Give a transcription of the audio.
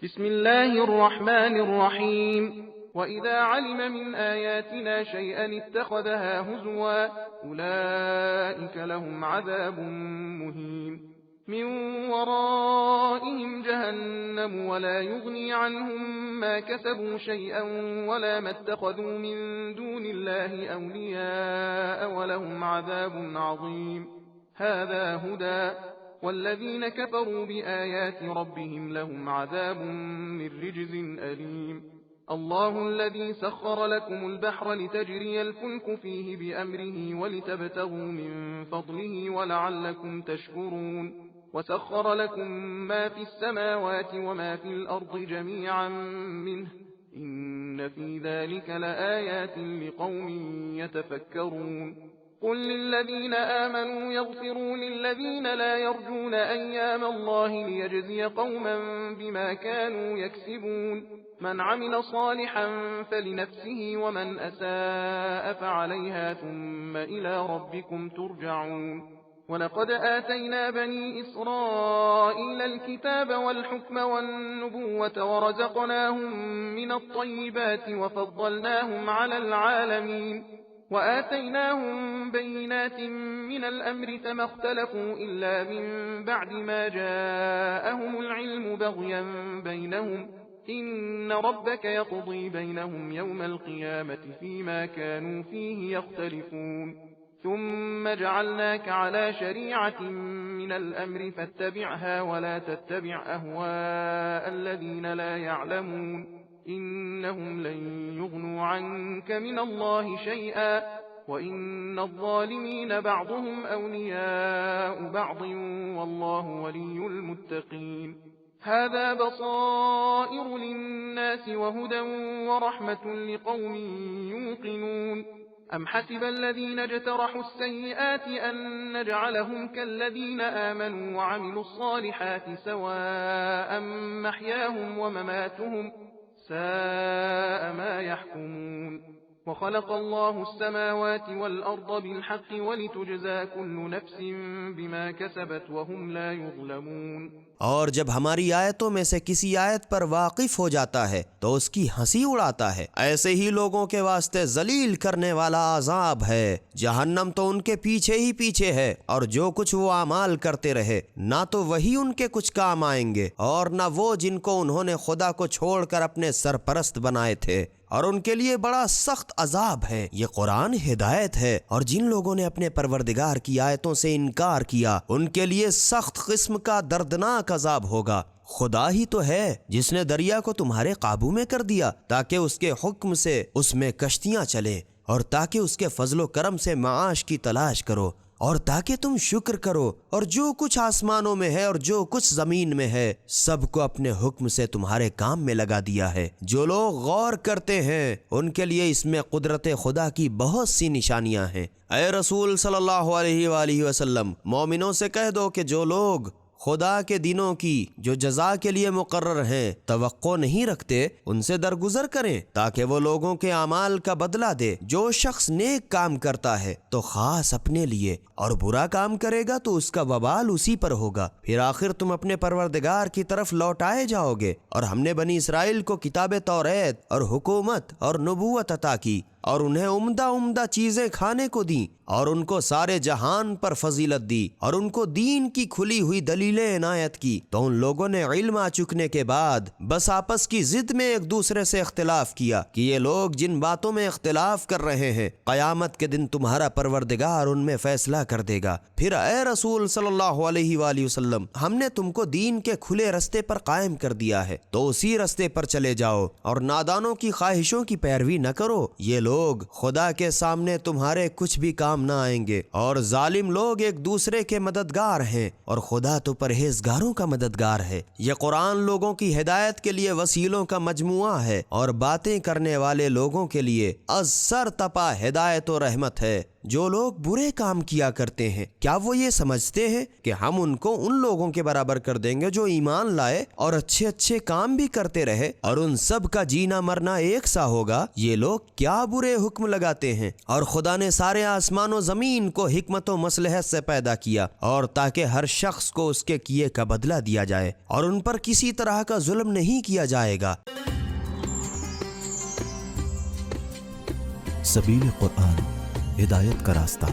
بسم الله الرحمن الرحيم وإذا علم من آياتنا شيئا اتخذها هزوا أولئك لهم عذاب مهين من ورائهم جهنم ولا يغني عنهم ما كسبوا شيئا ولا ما اتخذوا من دون الله أولياء ولهم عذاب عظيم هذا هدى والذين كفروا بآيات ربهم لهم عذاب من رجز أليم الله الذي سخر لكم البحر لتجري الفلك فيه بأمره ولتبتغوا من فضله ولعلكم تشكرون وسخر لكم ما في السماوات وما في الأرض جميعا منه إن في ذلك لآيات لقوم يتفكرون قل للذين آمنوا يغفروا للذين لا يرجون أيام الله ليجزي قوما بما كانوا يكسبون من عمل صالحا فلنفسه ومن أساء فعليها ثم إلى ربكم ترجعون ولقد آتينا بني إسرائيل الكتاب والحكم والنبوة ورزقناهم من الطيبات وفضلناهم على العالمين وآتيناهم بينات من الأمر فما اختلفوا إلا من بعد ما جاءهم العلم بغيا بينهم إن ربك يقضي بينهم يوم القيامة فيما كانوا فيه يختلفون ثم جعلناك على شريعة من الأمر فاتبعها ولا تتبع أهواء الذين لا يعلمون إنهم لن يغنوا عنك من الله شيئا وإن الظالمين بعضهم أولياء بعض والله ولي المتقين هذا بصائر للناس وهدى ورحمة لقوم يوقنون أم حسب الذين اجترحوا السيئات أن نجعلهم كالذين آمنوا وعملوا الصالحات سواء محياهم ومماتهم ساء ما يحكمون وخلق الله السماوات والأرض بالحق ولتجزى كل نفس بما كسبت وهم لا يظلمون اور جب ہماری آیتوں میں سے کسی آیت پر واقف ہو جاتا ہے تو اس کی ہنسی اڑاتا ہے، ایسے ہی لوگوں کے واسطے ذلیل کرنے والا عذاب ہے۔ جہنم تو ان کے پیچھے ہی پیچھے ہے، اور جو کچھ وہ اعمال کرتے رہے نہ تو وہی ان کے کچھ کام آئیں گے اور نہ وہ جن کو انہوں نے خدا کو چھوڑ کر اپنے سرپرست بنائے تھے، اور ان کے لیے بڑا سخت عذاب ہے۔ یہ قرآن ہدایت ہے، اور جن لوگوں نے اپنے پروردگار کی آیتوں سے انکار کیا ان کے لیے سخت قسم کا دردناک عذاب ہوگا۔ خدا ہی تو ہے جس نے دریا کو تمہارے قابو میں کر دیا تاکہ اس کے حکم سے اس میں کشتیاں چلیں، اور تاکہ اس کے فضل و کرم سے معاش کی تلاش کرو، اور تاکہ تم شکر کرو، اور جو کچھ آسمانوں میں ہے اور جو کچھ زمین میں ہے سب کو اپنے حکم سے تمہارے کام میں لگا دیا ہے۔ جو لوگ غور کرتے ہیں ان کے لیے اس میں قدرت خدا کی بہت سی نشانیاں ہیں۔ اے رسول صلی اللہ علیہ وآلہ وسلم، مومنوں سے کہہ دو کہ جو لوگ خدا کے دنوں کی جو جزا کے لیے مقرر ہیں توقع نہیں رکھتے ان سے درگزر کریں تاکہ وہ لوگوں کے اعمال کا بدلہ دے۔ جو شخص نیک کام کرتا ہے تو خاص اپنے لیے، اور برا کام کرے گا تو اس کا وبال اسی پر ہوگا، پھر آخر تم اپنے پروردگار کی طرف لوٹائے جاؤ گے۔ اور ہم نے بنی اسرائیل کو کتاب توریت اور حکومت اور نبوت عطا کی، اور انہیں عمدہ چیزیں کھانے کو دیں، اور ان کو سارے جہان پر فضیلت دی، اور ان کو دین کی کھلی ہوئی دلیلیں عنایت کی۔ تو ان لوگوں نے علم آ چکنے کے بعد بس آپس کی ضد میں ایک دوسرے سے اختلاف کیا کہ یہ لوگ جن باتوں میں اختلاف کر رہے ہیں قیامت کے دن تمہارا پروردگار ان میں فیصلہ کر دے گا۔ پھر اے رسول صلی اللہ علیہ وآلہ وسلم، ہم نے تم کو دین کے کھلے رستے پر قائم کر دیا ہے تو اسی رستے پر چلے جاؤ، اور نادانوں کی خواہشوں کی پیروی نہ کرو۔ یہ لوگ خدا کے سامنے تمہارے کچھ بھی کام نہ آئیں گے، اور ظالم لوگ ایک دوسرے کے مددگار ہیں، اور خدا تو پرہیزگاروں کا مددگار ہے۔ یہ قرآن لوگوں کی ہدایت کے لیے وسیلوں کا مجموعہ ہے، اور باتیں کرنے والے لوگوں کے لیے از سر تپا ہدایت و رحمت ہے۔ جو لوگ برے کام کیا کرتے ہیں، کیا وہ یہ سمجھتے ہیں کہ ہم ان کو ان لوگوں کے برابر کر دیں گے جو ایمان لائے اور اچھے اچھے کام بھی کرتے رہے اور ان سب کا جینا مرنا ایک سا ہوگا؟ یہ لوگ کیا برے حکم لگاتے ہیں۔ اور خدا نے سارے آسمان و زمین کو حکمت و مصلحت سے پیدا کیا، اور تاکہ ہر شخص کو اس کے کیے کا بدلہ دیا جائے، اور ان پر کسی طرح کا ظلم نہیں کیا جائے گا۔ سبیل قرآن، ہدایت کا راستہ۔